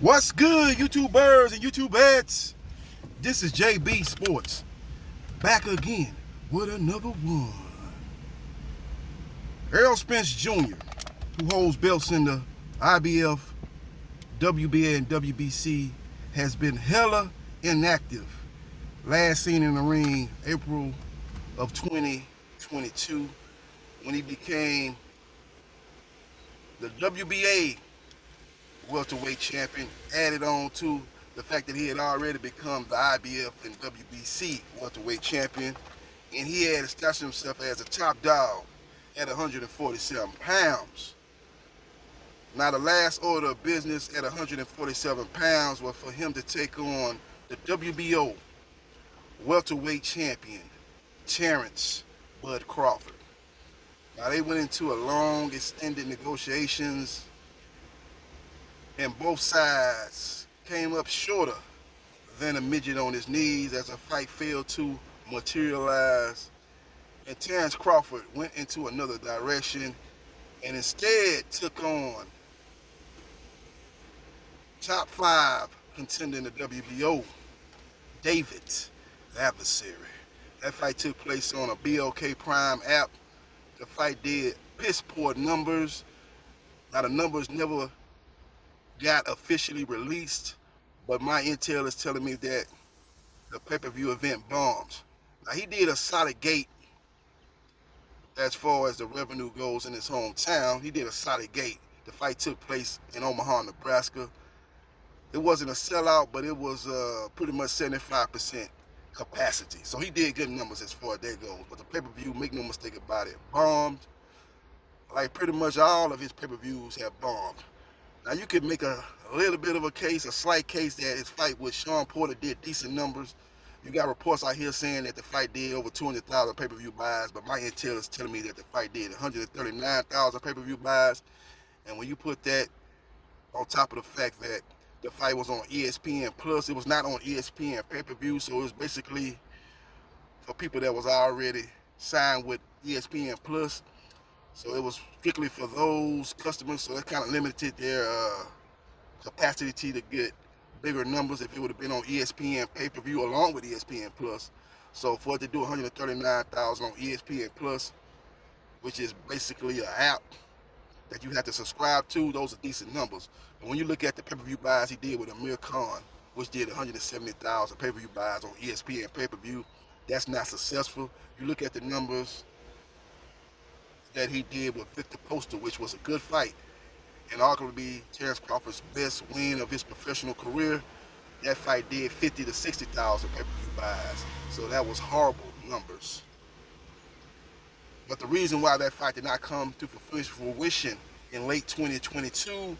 What's good, YouTubers and YouTubettes? This is JBsports back again with another one. Errol Spence Jr., who holds belts in the IBF, WBA, and WBC, has been hella inactive. Last seen in the ring April of 2022 when he became the WBA welterweight champion, added on to the fact that he had already become the IBF and WBC welterweight champion, and he had established himself as a top dog at 147 pounds. Now, the last order of business at 147 pounds was for him to take on the WBO welterweight champion, Terrence Bud Crawford. Now, they went into a long, extended negotiations, and both sides came up shorter than a midget on his knees as a fight failed to materialize. And Terrence Crawford went into another direction and instead took on top 5 contender in the WBO, David, the adversary. That fight took place on a BLK Prime app. The fight did piss poor numbers. Now, the numbers never got officially released, but my intel is telling me that the pay-per-view event bombed. Now, he did a solid gate as far as the revenue goes in his hometown. He did a solid gate. The fight took place in Omaha, Nebraska. It wasn't a sellout, but it was pretty much 75% capacity. So he did good numbers as far as that goes. But the pay-per-view, make no mistake about it, bombed. Like pretty much all of his pay-per-views have bombed. Now, you could make a little bit of a case, a slight case, that his fight with Sean Porter did decent numbers. You got reports out here saying that the fight did over 200,000 pay-per-view buys, but my intel is telling me that the fight did 139,000 pay-per-view buys. And when you put that on top of the fact that the fight was on ESPN Plus, it was not on ESPN pay-per-view, so it was basically for people that was already signed with ESPN Plus. So it was strictly for those customers, so that kind of limited their capacity to get bigger numbers if it would have been on ESPN pay-per-view along with ESPN Plus. So for it to do 139,000 on ESPN Plus, which is basically an app that you have to subscribe to, those are decent numbers. But when you look at the pay-per-view buys he did with Amir Khan, which did 170,000 pay-per-view buys on ESPN pay-per-view, that's not successful. You look at the numbers that he did with Victor Poster, which was a good fight, and arguably Terrence Crawford's best win of his professional career. That fight did 50 to 60,000 pay-per-view buys, so that was horrible numbers. But the reason why that fight did not come to fruition in late 2022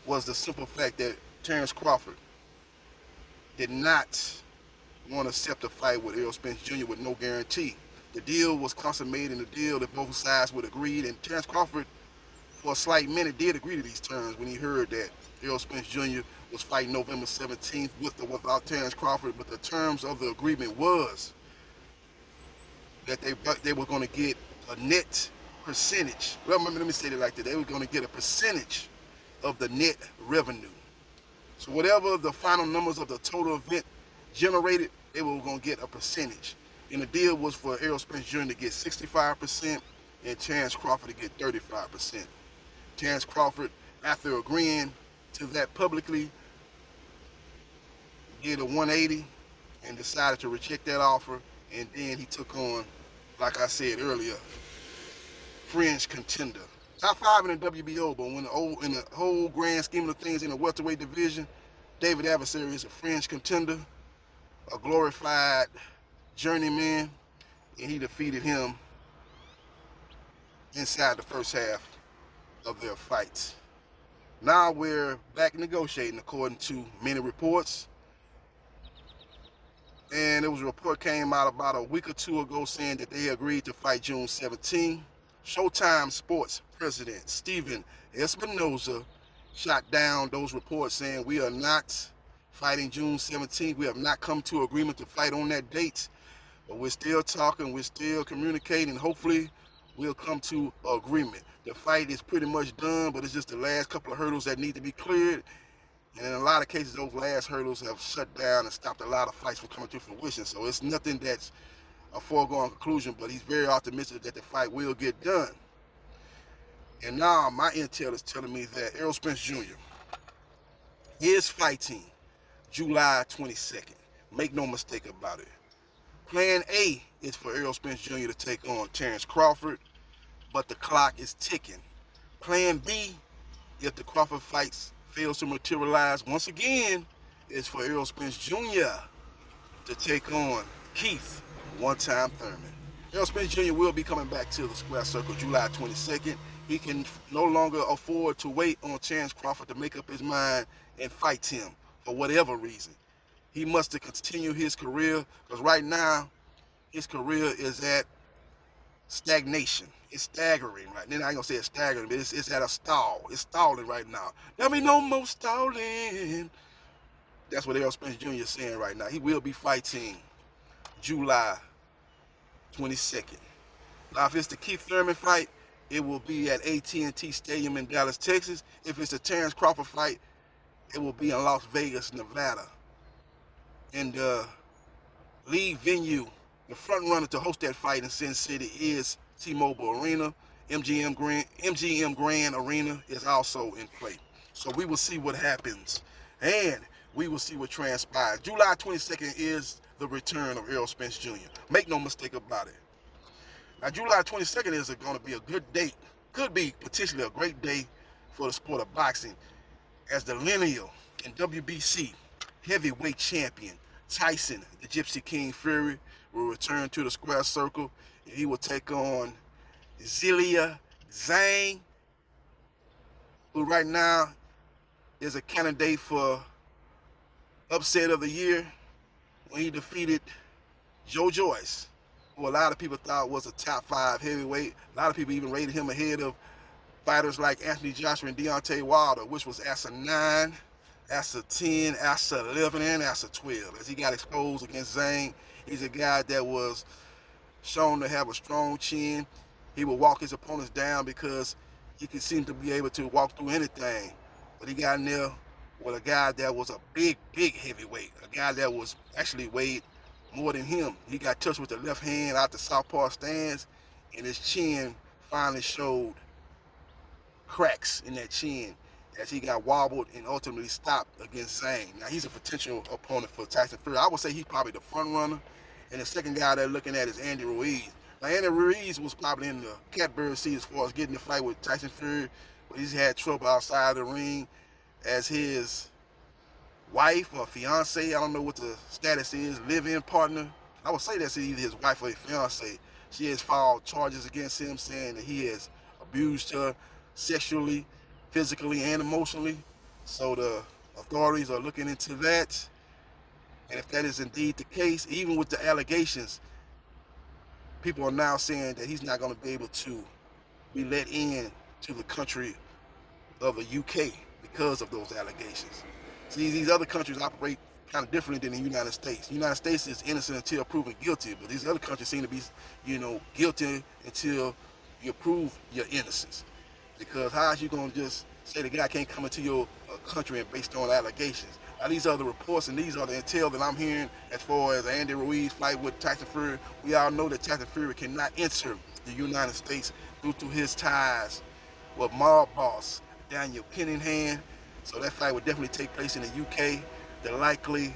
was the simple fact that Terrence Crawford did not want to accept a fight with Errol Spence Jr. with no guarantee. The deal was consummated in the deal that both sides would agree, and Terrence Crawford, for a slight minute, did agree to these terms when he heard that Errol Spence Jr. was fighting November 17th with or without Terrence Crawford. But the terms of the agreement was that they were going to get a net percentage. Well, let me say it like that. They were going to get a percentage of the net revenue. So whatever the final numbers of the total event generated, they were going to get a percentage. And the deal was for Errol Spence Jr. to get 65% and Terrence Crawford to get 35%. Terrence Crawford, after agreeing to that publicly, did a 180 and decided to reject that offer. And then he took on, like I said earlier, fringe contender. Top 5 in the WBO, but in the whole grand scheme of things in the welterweight division, David Adversary is a fringe contender, a glorified journeyman, and he defeated him inside the first half of their fights. Now we're back negotiating, according to many reports. And there was a report came out about a week or two ago saying that they agreed to fight June 17. Showtime Sports president Stephen Espinoza shot down those reports, saying we are not fighting June 17th. We have not come to agreement to fight on that date. But we're still talking, we're still communicating. Hopefully, we'll come to agreement. The fight is pretty much done, but it's just the last couple of hurdles that need to be cleared. And in a lot of cases, those last hurdles have shut down and stopped a lot of fights from coming to fruition. So it's nothing that's a foregone conclusion, but he's very optimistic that the fight will get done. And now my intel is telling me that Errol Spence Jr. is fighting July 22nd. Make no mistake about it. Plan A is for Errol Spence Jr. to take on Terrence Crawford, but the clock is ticking. Plan B, if the Crawford fights fails to materialize once again, is for Errol Spence Jr. to take on Keith one-time Thurman. Errol Spence Jr. will be coming back to the square circle July 22nd. He can no longer afford to wait on Terrence Crawford to make up his mind and fight him for whatever reason. He must continue his career, because right now his career is at stagnation. It's staggering right now. I ain't gonna say it's staggering, but it's at a stall. It's stalling right now. There'll be no more stalling. That's what Errol Spence Jr. is saying right now. He will be fighting July 22nd. Now, if it's the Keith Thurman fight, it will be at AT&T Stadium in Dallas, Texas. If it's the Terrence Crawford fight, it will be in Las Vegas, Nevada. And the lead venue, the front runner to host that fight in Sin City is T-Mobile Arena. MGM Grand Arena is also in play. So we will see what happens, and we will see what transpires. July 22nd is the return of Errol Spence Jr. Make no mistake about it. Now, July 22nd is going to be a good date. Could be potentially a great day for the sport of boxing, as the lineal and WBC heavyweight champion Tyson, the Gypsy King Fury, will return to the square circle, and he will take on Zhilei Zhang, who right now is a candidate for upset of the year when he defeated Joe Joyce, who a lot of people thought was a top 5 heavyweight. A lot of people even rated him ahead of fighters like Anthony Joshua and Deontay Wilder, which was ASA 9, ASA 10, ASA 11, and ASA 12. As he got exposed against Zhang, he's a guy that was shown to have a strong chin. He would walk his opponents down because he could seem to be able to walk through anything. But he got in there with a guy that was a big heavyweight, a guy that was actually weighed more than him. He got touched with the left hand out the southpaw stance, and his chin finally showed cracks in that chin as he got wobbled and ultimately stopped against Zhang. Now, he's a potential opponent for Tyson Fury. I would say he's probably the front runner, and the second guy they're looking at is Andy Ruiz. Now, Andy Ruiz was probably in the catbird seat as far as getting the fight with Tyson Fury, but he's had trouble outside the ring, as his wife or fiance, I don't know what the status is, live-in partner, I would say that's either his wife or his fiance. She has filed charges against him, saying that he has abused her sexually, physically, and emotionally. So the authorities are looking into that. And if that is indeed the case, even with the allegations, people are now saying that he's not going to be able to be let in to the country of the UK because of those allegations. See, these other countries operate kind of differently than the United States. The United States is innocent until proven guilty, but these other countries seem to be, guilty until you prove your innocence. Because how is you going to just say the guy can't come into your country and based on allegations? Now, these are the reports and these are the intel that I'm hearing as far as Andy Ruiz fight with Tyson Fury. We all know that Tyson Fury cannot enter the United States due to his ties with mob boss Daniel Kenninghan. So that fight would definitely take place in the UK. The likely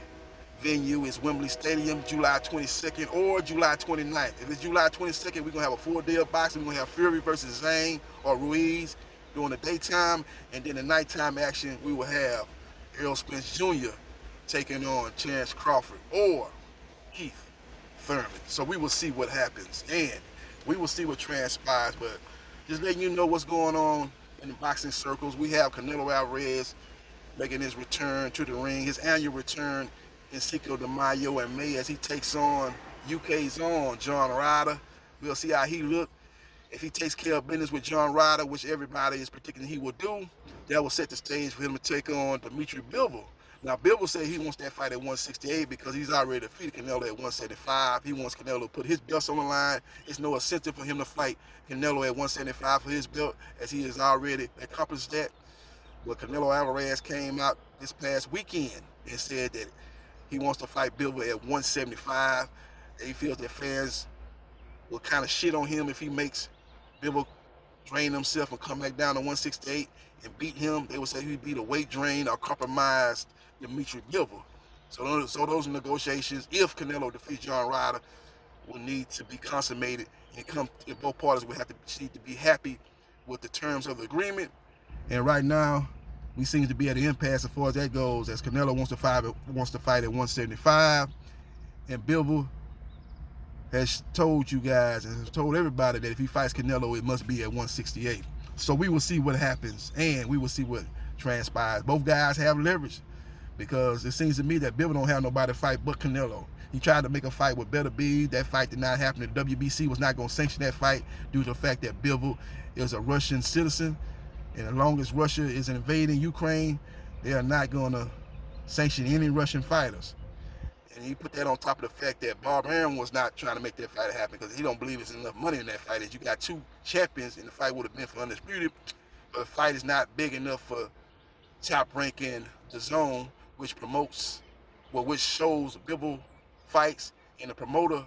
venue is Wembley Stadium, July 22nd or July 29th. If it's July 22nd, we're going to have a full day of boxing. We're going to have Fury versus Zhang or Ruiz during the daytime. And then the nighttime action, we will have Errol Spence Jr. taking on Terrence Crawford or Keith Thurman. So we will see what happens. And we will see what transpires. But just letting you know what's going on in the boxing circles. We have Canelo Alvarez making his return to the ring, his annual return in Cinco de Mayo in May, as he takes on UK's own John Ryder. We'll see how he look. If he takes care of business with John Ryder, which everybody is predicting he will do, that will set the stage for him to take on Dimitri Bivol. Now, Bivol said he wants that fight at 168 because he's already defeated Canelo at 175. He wants Canelo to put his belts on the line. There's no incentive for him to fight Canelo at 175 for his belt, as he has already accomplished that. Well, Canelo Alvarez came out this past weekend and said that he wants to fight Bivol at 175. He feels that fans will kind of shit on him if he makes Bivol drain himself and come back down to 168 and beat him. They would say he'd beat a weight drain or compromised Dimitri Bivol. So those negotiations, if Canelo defeats John Ryder, will need to be consummated, and both parties will need to be happy with the terms of the agreement. And right now, we seem to be at an impasse as far as that goes, as Canelo wants to fight at 175, and Bivol has told you guys and has told everybody that if he fights Canelo, it must be at 168. So we will see what happens, and we will see what transpires. Both guys have leverage, because it seems to me that Bivol don't have nobody to fight but Canelo. He tried to make a fight with Better Be. That fight did not happen. The WBC was not going to sanction that fight due to the fact that Bivol is a Russian citizen, and as long as Russia is invading Ukraine, they are not going to sanction any Russian fighters. And you put that on top of the fact that Bob Arum was not trying to make that fight happen because he don't believe there's enough money in that fight. As you got two champions, and the fight would have been for undisputed, but the fight is not big enough for Top Rank in the Zone, which shows Bivol fights, and the promoter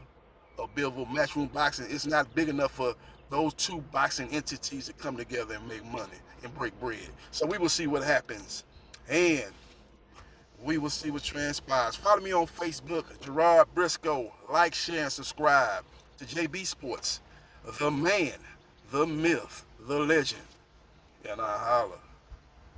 of Bivol, Matchroom Boxing, it's not big enough for those two boxing entities to come together and make money and break bread. So we will see what happens, and we will see what transpires. Follow me on Facebook, Gerard Briscoe. Like, share, and subscribe to JB Sports, the man, the myth, the legend, and I holla.